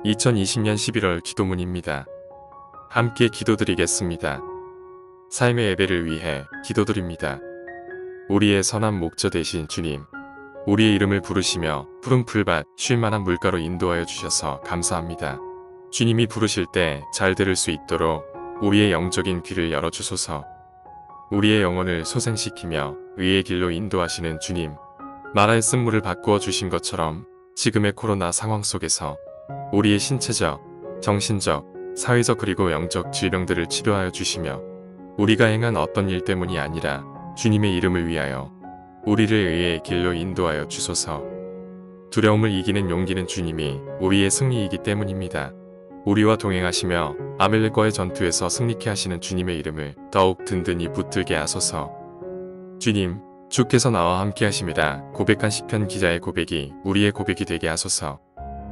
2020년 11월 기도문입니다. 함께 기도드리겠습니다. 삶의 예배를 위해 기도드립니다. 우리의 선한 목자 되신 주님, 우리의 이름을 부르시며 푸른 풀밭 쉴만한 물가로 인도하여 주셔서 감사합니다. 주님이 부르실 때 잘 들을 수 있도록 우리의 영적인 귀를 열어주소서. 우리의 영혼을 소생시키며 의의 길로 인도하시는 주님, 나라의 쓴물을 바꾸어 주신 것처럼 지금의 코로나 상황 속에서 우리의 신체적, 정신적, 사회적 그리고 영적 질병들을 치료하여 주시며 우리가 행한 어떤 일 때문이 아니라 주님의 이름을 위하여 우리를 의의 길로 인도하여 주소서. 두려움을 이기는 용기는 주님이 우리의 승리이기 때문입니다. 우리와 동행하시며 아말렉과의 전투에서 승리케 하시는 주님의 이름을 더욱 든든히 붙들게 하소서. 주님, 주께서 나와 함께 하심이라 고백한 시편 기자의 고백이 우리의 고백이 되게 하소서.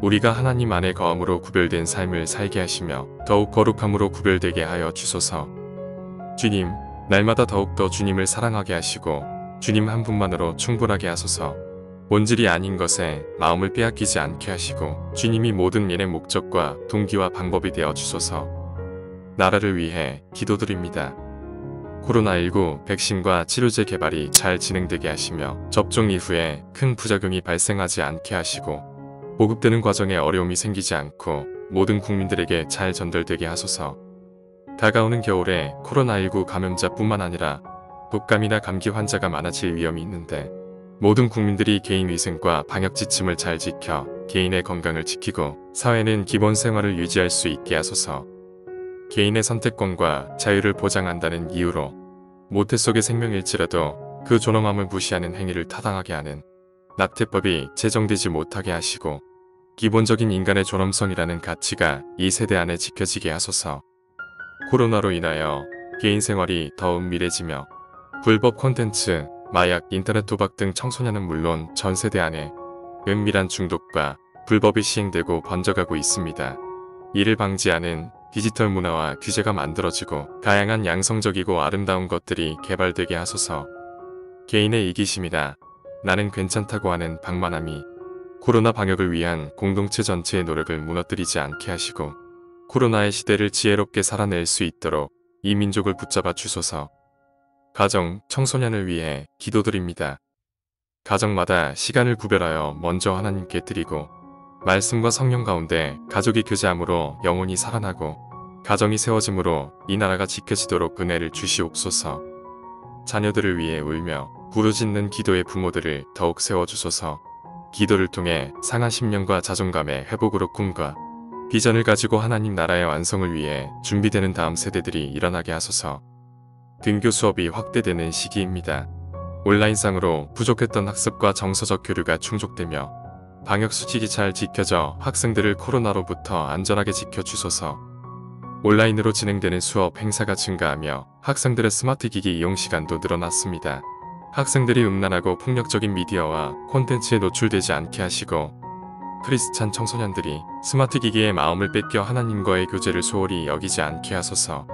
우리가 하나님 안에 거함으로 구별된 삶을 살게 하시며 더욱 거룩함으로 구별되게 하여 주소서. 주님, 날마다 더욱더 주님을 사랑하게 하시고 주님 한 분만으로 충분하게 하소서. 본질이 아닌 것에 마음을 빼앗기지 않게 하시고 주님이 모든 일의 목적과 동기와 방법이 되어 주소서. 나라를 위해 기도드립니다. 코로나19 백신과 치료제 개발이 잘 진행되게 하시며 접종 이후에 큰 부작용이 발생하지 않게 하시고 보급되는 과정에 어려움이 생기지 않고 모든 국민들에게 잘 전달되게 하소서. 다가오는 겨울에 코로나19 감염자뿐만 아니라 독감이나 감기 환자가 많아질 위험이 있는데 모든 국민들이 개인위생과 방역 지침을 잘 지켜 개인의 건강을 지키고 사회는 기본 생활을 유지할 수 있게 하소서. 개인의 선택권과 자유를 보장한다는 이유로 모태속의 생명일지라도 그 존엄함을 무시하는 행위를 타당하게 하는 낙태법이 제정되지 못하게 하시고 기본적인 인간의 존엄성이라는 가치가 이 세대 안에 지켜지게 하소서. 코로나로 인하여 개인 생활이 더 은밀해지며 불법 콘텐츠, 마약, 인터넷 도박 등 청소년은 물론 전 세대 안에 은밀한 중독과 불법이 시행되고 번져가고 있습니다. 이를 방지하는 디지털 문화와 규제가 만들어지고 다양한 양성적이고 아름다운 것들이 개발되게 하소서. 개인의 이기심이나 나는 괜찮다고 하는 방만함이 코로나 방역을 위한 공동체 전체의 노력을 무너뜨리지 않게 하시고 코로나의 시대를 지혜롭게 살아낼 수 있도록 이 민족을 붙잡아 주소서. 가정, 청소년을 위해 기도드립니다. 가정마다 시간을 구별하여 먼저 하나님께 드리고 말씀과 성령 가운데 가족이 교제함으로 영혼이 살아나고 가정이 세워짐으로 이 나라가 지켜지도록 은혜를 주시옵소서. 자녀들을 위해 울며 부르짖는 기도의 부모들을 더욱 세워주소서. 기도를 통해 상한 심령과 자존감의 회복으로 꿈과 비전을 가지고 하나님 나라의 완성을 위해 준비되는 다음 세대들이 일어나게 하소서. 등교 수업이 확대되는 시기입니다. 온라인상으로 부족했던 학습과 정서적 교류가 충족되며 방역 수칙이 잘 지켜져 학생들을 코로나로부터 안전하게 지켜주소서. 온라인으로 진행되는 수업 행사가 증가하며 학생들의 스마트 기기 이용 시간도 늘어났습니다. 학생들이 음란하고 폭력적인 미디어와 콘텐츠에 노출되지 않게 하시고 크리스찬 청소년들이 스마트 기기에 마음을 뺏겨 하나님과의 교제를 소홀히 여기지 않게 하소서.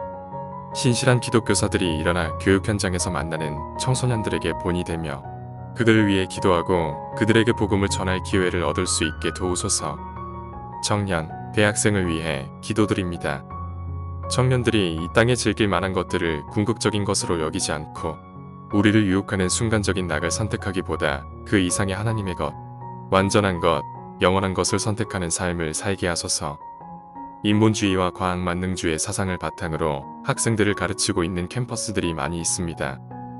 신실한 기독교사들이 일어나 교육 현장에서 만나는 청소년들에게 본이 되며 그들을 위해 기도하고 그들에게 복음을 전할 기회를 얻을 수 있게 도우소서. 청년, 대학생을 위해 기도드립니다. 청년들이 이 땅에 즐길 만한 것들을 궁극적인 것으로 여기지 않고 우리를 유혹하는 순간적인 낙을 선택하기보다 그 이상의 하나님의 것, 완전한 것, 영원한 것을 선택하는 삶을 살게 하소서. 인본주의와 과학만능주의 사상을 바탕으로 학생들을 가르치고 있는 캠퍼스들이 많이 있습니다.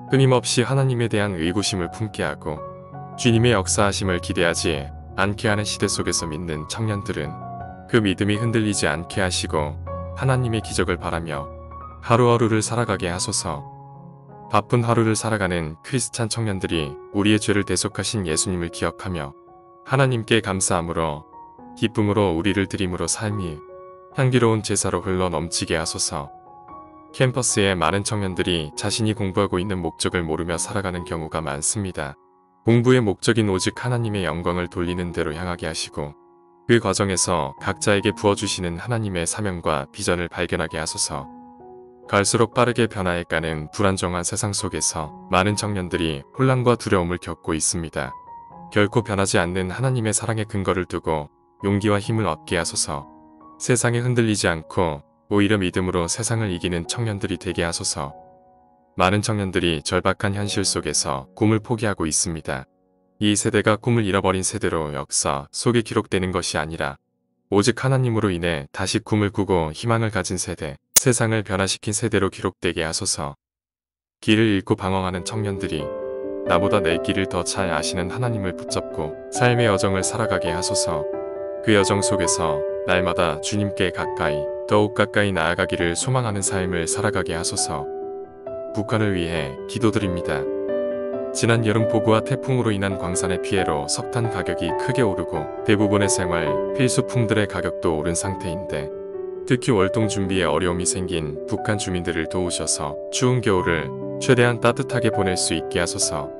끊임없이 하나님에 대한 의구심을 품게 하고 주님의 역사하심을 기대하지 않게 하는 시대 속에서 믿는 청년들은 그 믿음이 흔들리지 않게 하시고 하나님의 기적을 바라며 하루하루를 살아가게 하소서. 바쁜 하루를 살아가는 크리스찬 청년들이 우리의 죄를 대속하신 예수님을 기억하며 하나님께 감사함으로 기쁨으로 우리를 드림으로 삶이 향기로운 제사로 흘러 넘치게 하소서. 캠퍼스에 많은 청년들이 자신이 공부하고 있는 목적을 모르며 살아가는 경우가 많습니다. 공부의 목적인 오직 하나님의 영광을 돌리는 대로 향하게 하시고 그 과정에서 각자에게 부어주시는 하나님의 사명과 비전을 발견하게 하소서. 갈수록 빠르게 변화해가는 불안정한 세상 속에서 많은 청년들이 혼란과 두려움을 겪고 있습니다. 결코 변하지 않는 하나님의 사랑의 근거를 두고 용기와 힘을 얻게 하소서. 세상에 흔들리지 않고 오히려 믿음으로 세상을 이기는 청년들이 되게 하소서. 많은 청년들이 절박한 현실 속에서 꿈을 포기하고 있습니다. 이 세대가 꿈을 잃어버린 세대로 역사 속에 기록되는 것이 아니라 오직 하나님으로 인해 다시 꿈을 꾸고 희망을 가진 세대, 세상을 변화시킨 세대로 기록되게 하소서. 길을 잃고 방황하는 청년들이 나보다 내 길을 더 잘 아시는 하나님을 붙잡고 삶의 여정을 살아가게 하소서. 그 여정 속에서 날마다 주님께 가까이, 더욱 가까이 나아가기를 소망하는 삶을 살아가게 하소서. 북한을 위해 기도드립니다. 지난 여름 폭우와 태풍으로 인한 광산의 피해로 석탄 가격이 크게 오르고 대부분의 생활 필수품들의 가격도 오른 상태인데 특히 월동 준비에 어려움이 생긴 북한 주민들을 도우셔서 추운 겨울을 최대한 따뜻하게 보낼 수 있게 하소서.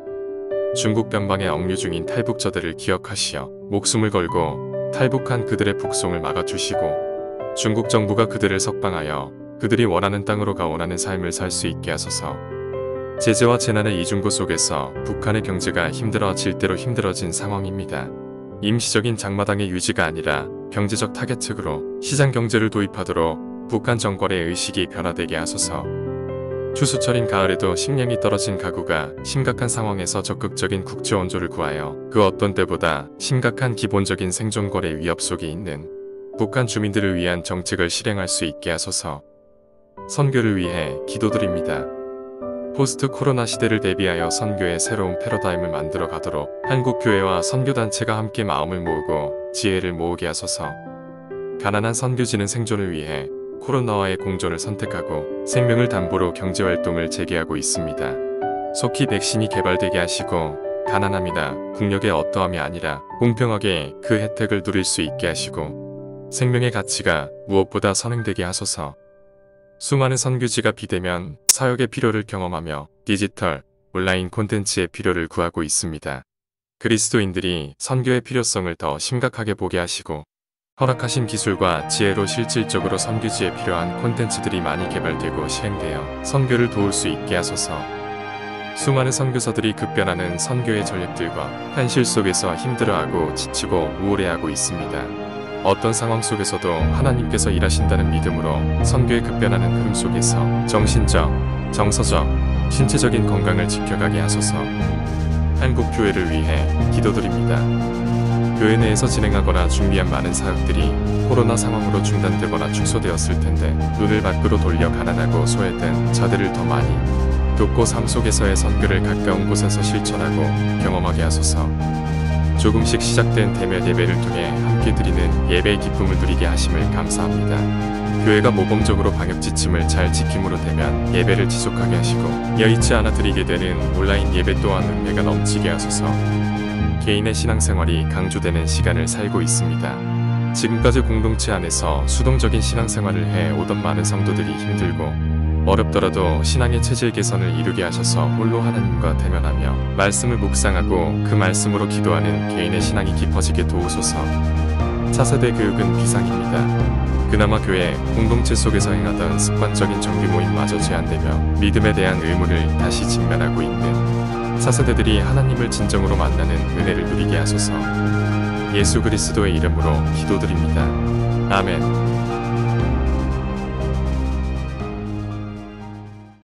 중국 변방에 억류 중인 탈북자들을 기억하시어 목숨을 걸고 탈북한 그들의 북송을 막아주시고 중국 정부가 그들을 석방하여 그들이 원하는 땅으로 가 원하는 삶을 살 수 있게 하소서. 제재와 재난의 이중고 속에서 북한의 경제가 힘들어질 대로 힘들어진 상황입니다. 임시적인 장마당의 유지가 아니라 경제적 타겟책으로 시장 경제를 도입하도록 북한 정권의 의식이 변화되게 하소서. 추수철인 가을에도 식량이 떨어진 가구가 심각한 상황에서 적극적인 국제 원조를 구하여 그 어떤 때보다 심각한 기본적인 생존권의 위협 속에 있는 북한 주민들을 위한 정책을 실행할 수 있게 하소서. 선교를 위해 기도드립니다. 포스트 코로나 시대를 대비하여 선교의 새로운 패러다임을 만들어 가도록 한국교회와 선교단체가 함께 마음을 모으고 지혜를 모으게 하소서. 가난한 선교지는 생존을 위해 코로나와의 공존을 선택하고 생명을 담보로 경제활동을 재개하고 있습니다. 속히 백신이 개발되게 하시고 가난함이나 국력의 어떠함이 아니라 공평하게 그 혜택을 누릴 수 있게 하시고 생명의 가치가 무엇보다 선행되게 하소서. 수많은 선교지가 비대면 사역의 필요를 경험하며 디지털, 온라인 콘텐츠의 필요를 구하고 있습니다. 그리스도인들이 선교의 필요성을 더 심각하게 보게 하시고 허락하신 기술과 지혜로 실질적으로 선교지에 필요한 콘텐츠들이 많이 개발되고 시행되어 선교를 도울 수 있게 하소서. 수많은 선교사들이 급변하는 선교의 전략들과 현실 속에서 힘들어하고 지치고 우울해하고 있습니다. 어떤 상황 속에서도 하나님께서 일하신다는 믿음으로 선교의 급변하는 흐름 속에서 정신적, 정서적, 신체적인 건강을 지켜가게 하소서. 한국교회를 위해 기도드립니다. 교회 내에서 진행하거나 준비한 많은 사역들이 코로나 상황으로 중단되거나 축소되었을 텐데 눈을 밖으로 돌려 가난하고 소외된 자들을 더 많이 돕고 삶 속에서의 선교를 가까운 곳에서 실천하고 경험하게 하소서. 조금씩 시작된 대면 예배를 통해 함께 드리는 예배의 기쁨을 누리게 하심을 감사합니다. 교회가 모범적으로 방역 지침을 잘 지킴으로 되면 예배를 지속하게 하시고 여의치 않아 드리게 되는 온라인 예배 또한 은혜가 넘치게 하소서. 개인의 신앙생활이 강조되는 시간을 살고 있습니다. 지금까지 공동체 안에서 수동적인 신앙생활을 해오던 많은 성도들이 힘들고 어렵더라도 신앙의 체질 개선을 이루게 하셔서 홀로 하나님과 대면하며 말씀을 묵상하고 그 말씀으로 기도하는 개인의 신앙이 깊어지게 도우소서. 차세대 교육은 비상입니다. 그나마 교회 공동체 속에서 행하던 습관적인 정기 모임마저 제한되며 믿음에 대한 의문을 다시 직면하고 있는 차세대들이 하나님을 진정으로 만나는 은혜를 누리게 하소서. 예수 그리스도의 이름으로 기도드립니다. 아멘.